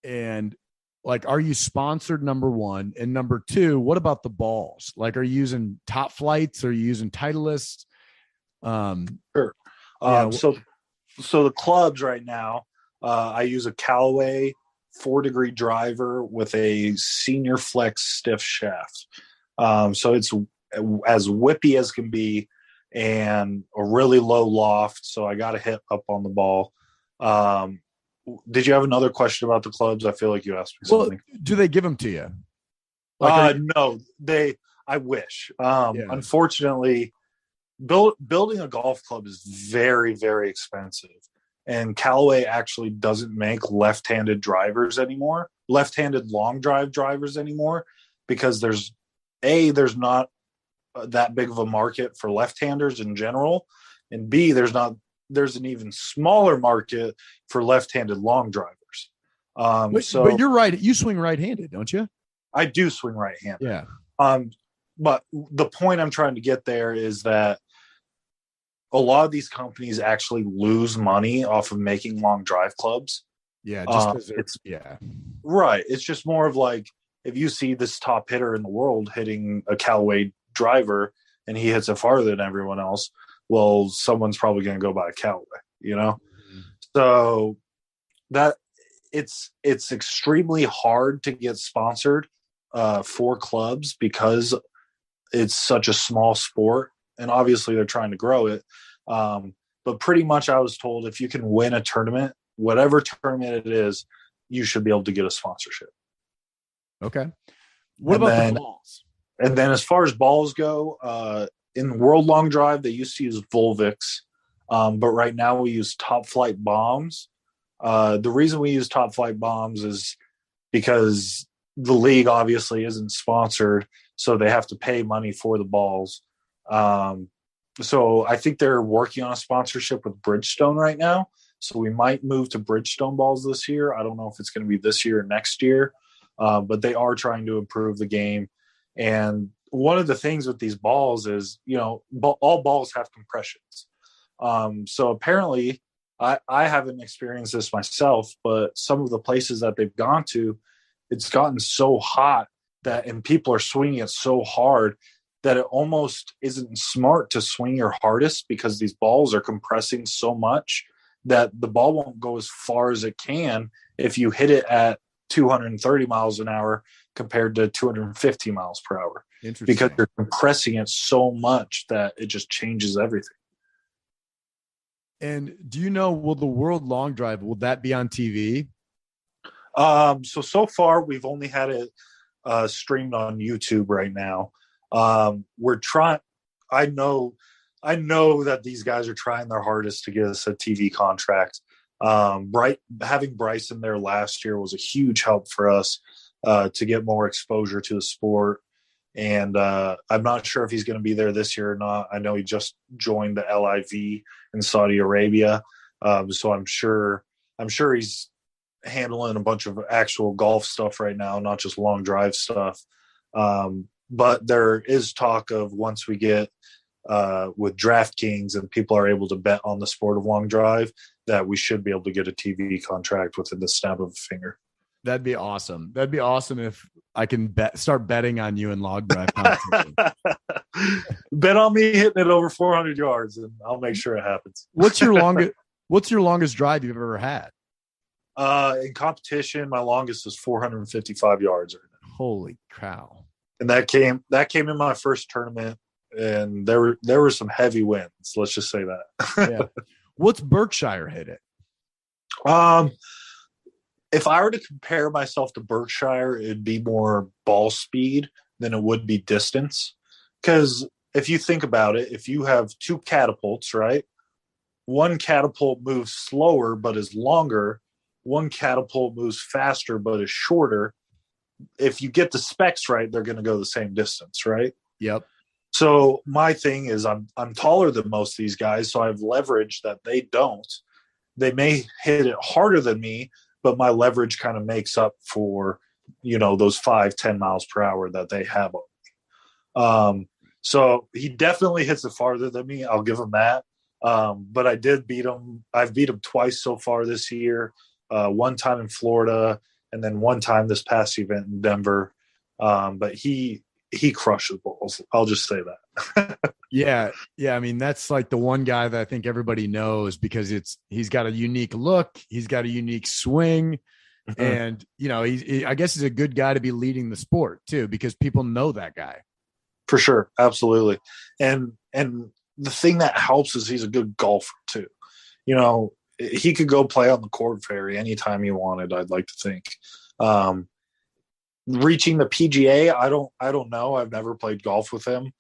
and like, are you sponsored, number one? And number two, what about the balls? Like, are you using Top Flights? Are you using Titleist? Sure. So the clubs right now, I use a Callaway 4-degree driver with a senior flex stiff shaft. So it's as whippy as can be and a really low loft. So I got to hit up on the ball. Did you have another question about the clubs? I feel like you asked me something. Well, do they give them to you? No, I wish. Unfortunately, building a golf club is very, very expensive. And Callaway actually doesn't make left-handed long drive drivers anymore, because there's not that big of a market for left-handers in general. And B, there's an even smaller market for left-handed long drivers. But you're right. You swing right-handed, don't you? I do swing right-handed. Yeah. But the point I'm trying to get there is that a lot of these companies actually lose money off of making long drive clubs. Yeah. Just right. It's just more of like, if you see this top hitter in the world hitting a Callaway driver and he hits it farther than everyone else, well, someone's probably going to go buy a Callaway, you know? Mm-hmm. So that it's extremely hard to get sponsored for clubs because it's such a small sport, and obviously they're trying to grow it. But pretty much I was told if you can win a tournament, whatever tournament it is, you should be able to get a sponsorship. Okay. What about the balls? And then as far as balls go, in World Long Drive, they used to use Volvics, but right now we use Top Flight bombs. The reason we use Top Flight bombs is because the league obviously isn't sponsored, so they have to pay money for the balls. So I think they're working on a sponsorship with Bridgestone right now. So we might move to Bridgestone balls this year. I don't know if it's going to be this year or next year, but they are trying to improve the game. And one of the things with these balls is, all balls have compressions. So apparently, I haven't experienced this myself, but some of the places that they've gone to, it's gotten so hot and people are swinging it so hard that it almost isn't smart to swing your hardest because these balls are compressing so much that the ball won't go as far as it can if you hit it at 230 miles an hour compared to 250 miles per hour. Because you're compressing it so much that it just changes everything. And do you know, will the World Long Drive, will that be on TV? So far we've only had it streamed on YouTube right now. We're trying, I know that these guys are trying their hardest to get us a TV contract. Having Bryson there last year was a huge help for us to get more exposure to the sport. And I'm not sure if he's going to be there this year or not. I know he just joined the LIV in Saudi Arabia. So I'm sure he's handling a bunch of actual golf stuff right now, not just long drive stuff. But there is talk of once we get with DraftKings and people are able to bet on the sport of long drive, that we should be able to get a TV contract within the snap of a finger. That'd be awesome. That'd be awesome if I can start betting on you in long drive competition. Bet on me hitting it over 400 yards, and I'll make sure it happens. What's your longest drive you've ever had? In competition, my longest is 455 yards. Holy cow! And that came in my first tournament, and there were some heavy winds. Let's just say that. Yeah. What's Berkshire hit it? If I were to compare myself to Berkshire, it'd be more ball speed than it would be distance. Because if you think about it, if you have two catapults, right? One catapult moves slower but is longer. One catapult moves faster but is shorter. If you get the specs right, they're going to go the same distance, right? Yep. So my thing is I'm taller than most of these guys, so I have leverage that they don't. They may hit it harder than me, but my leverage kind of makes up for, those 5-10 miles per hour that they have on me. So he definitely hits it farther than me. I'll give him that. But I did beat him. I've beat him twice so far this year. One time in Florida, and then one time this past event in Denver. But he crushes balls. I'll just say that. Yeah. I mean, that's like the one guy that I think everybody knows because he's got a unique look. He's got a unique swing. Mm-hmm. And, I guess he's a good guy to be leading the sport too, because people know that guy. For sure. Absolutely. And the thing that helps is he's a good golfer too. He could go play on the Corn Ferry anytime he wanted, I'd like to think. Reaching the PGA, I don't know. I've never played golf with him,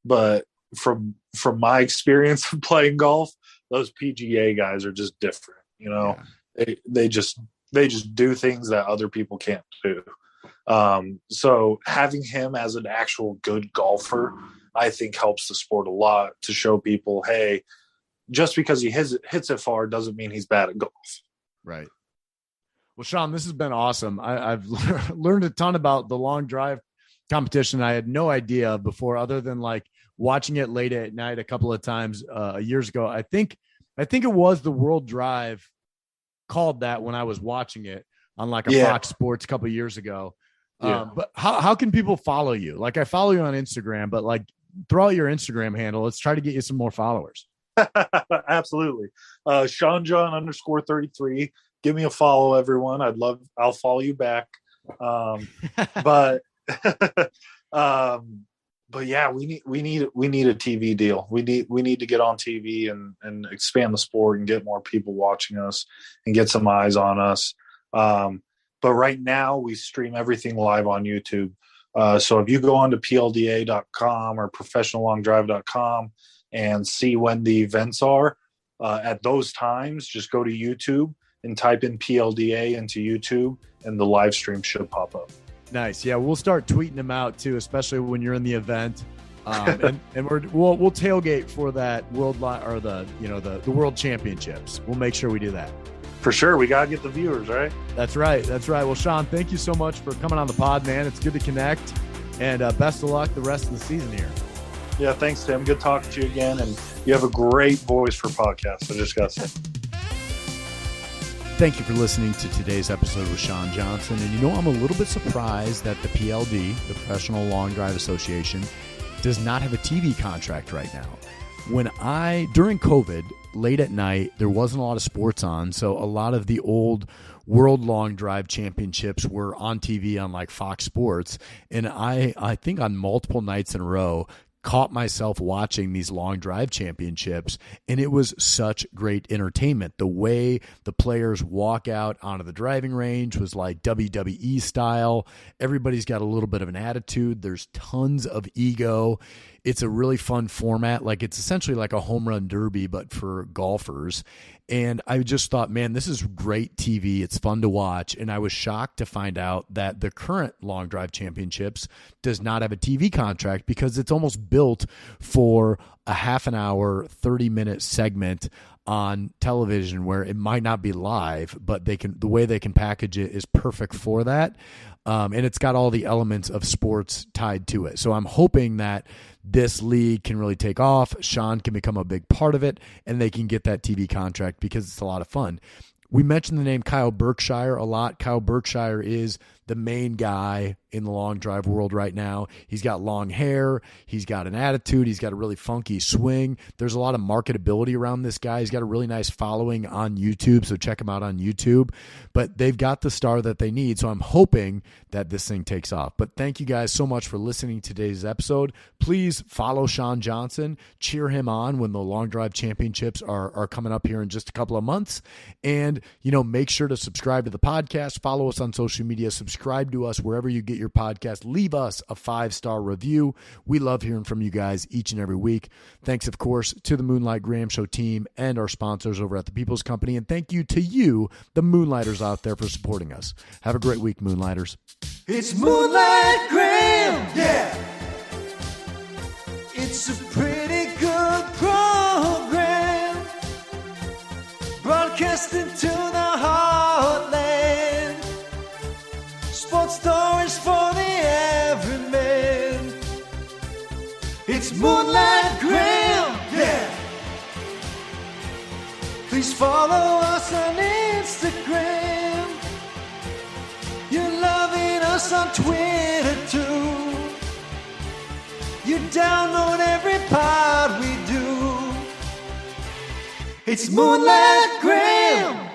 but from my experience of playing golf, those PGA guys are just different. Yeah. They just do things that other people can't do. So having him as an actual good golfer, I think helps the sport a lot to show people, hey, just because he hits it far doesn't mean he's bad at golf. Right. Well, Sean, this has been awesome. I've learned a ton about the long drive competition I had no idea before, other than like watching it late at night a couple of times years ago. I think it was the World Drive called that when I was watching it on like a Fox Sports a couple of years ago. But how can people follow you? Like, I follow you on Instagram, but like, throw out your Instagram handle. Let's try to get you some more followers. Absolutely. Sean John _33. Give me a follow, everyone. I'll follow you back. But yeah, we need a TV deal. We need to get on TV and expand the sport and get more people watching us and get some eyes on us. But right now we stream everything live on YouTube. So if you go on to plda.com or professionallongdrive.com and see when the events are at those times, just go to YouTube and type in PLDA into YouTube and the live stream should pop up. Nice. Yeah, we'll start tweeting them out too, especially when you're in the event. And we'll tailgate for that world or the world championships. We'll make sure we do that. For sure. We got to get the viewers, right? That's right. Well, Sean, thank you so much for coming on the pod, man. It's good to connect, and best of luck the rest of the season here. Yeah, thanks, Tim. Good talking to you again, and you have a great voice for podcasts. I just got to say. Thank you for listening to today's episode with Sean Johnson. And I'm a little bit surprised that the PLD, the Professional Long Drive Association, does not have a TV contract right now. During COVID, late at night, there wasn't a lot of sports on, so a lot of the old World Long Drive Championships were on TV on like Fox Sports, and I think on multiple nights in a row, caught myself watching these long drive championships, and it was such great entertainment. The way the players walk out onto the driving range was like WWE style. Everybody's got a little bit of an attitude. There's tons of ego. It's a really fun format. Like, it's essentially like a home run derby, but for golfers. And I just thought, man, this is great TV. It's fun to watch. And I was shocked to find out that the current Long Drive Championships does not have a TV contract, because it's almost built for a half an hour, 30-minute segment on television where it might not be live, but the way they can package it is perfect for that. And it's got all the elements of sports tied to it. So I'm hoping that this league can really take off. Sean can become a big part of it, and they can get that TV contract because it's a lot of fun. We mentioned the name Kyle Berkshire a lot. Kyle Berkshire is the main guy in the long drive world right now. He's got long hair. He's got an attitude. He's got a really funky swing. There's a lot of marketability around this guy. He's got a really nice following on YouTube, so check him out on YouTube. But they've got the star that they need, so I'm hoping that this thing takes off. But thank you guys so much for listening to today's episode. Please follow Sean Johnson. Cheer him on when the Long Drive Championships are coming up here in just a couple of months. And, make sure to subscribe to the podcast. Follow us on social media. Subscribe to us wherever you get your podcast. Leave us a 5-star review. We love hearing from you guys each and every week. Thanks, of course, to the Moonlight Graham Show team and our sponsors over at the People's Company. And thank you to you, the Moonlighters out there, for supporting us. Have a great week, Moonlighters. It's Moonlight Graham, yeah. It's a pretty good program, broadcasting to the heartland. Sports stories for the everyman. It's Moonlight Graham, yeah. Please follow us on Instagram. You're loving us on Twitter too. You download every pod we do. It's Moonlight Graham.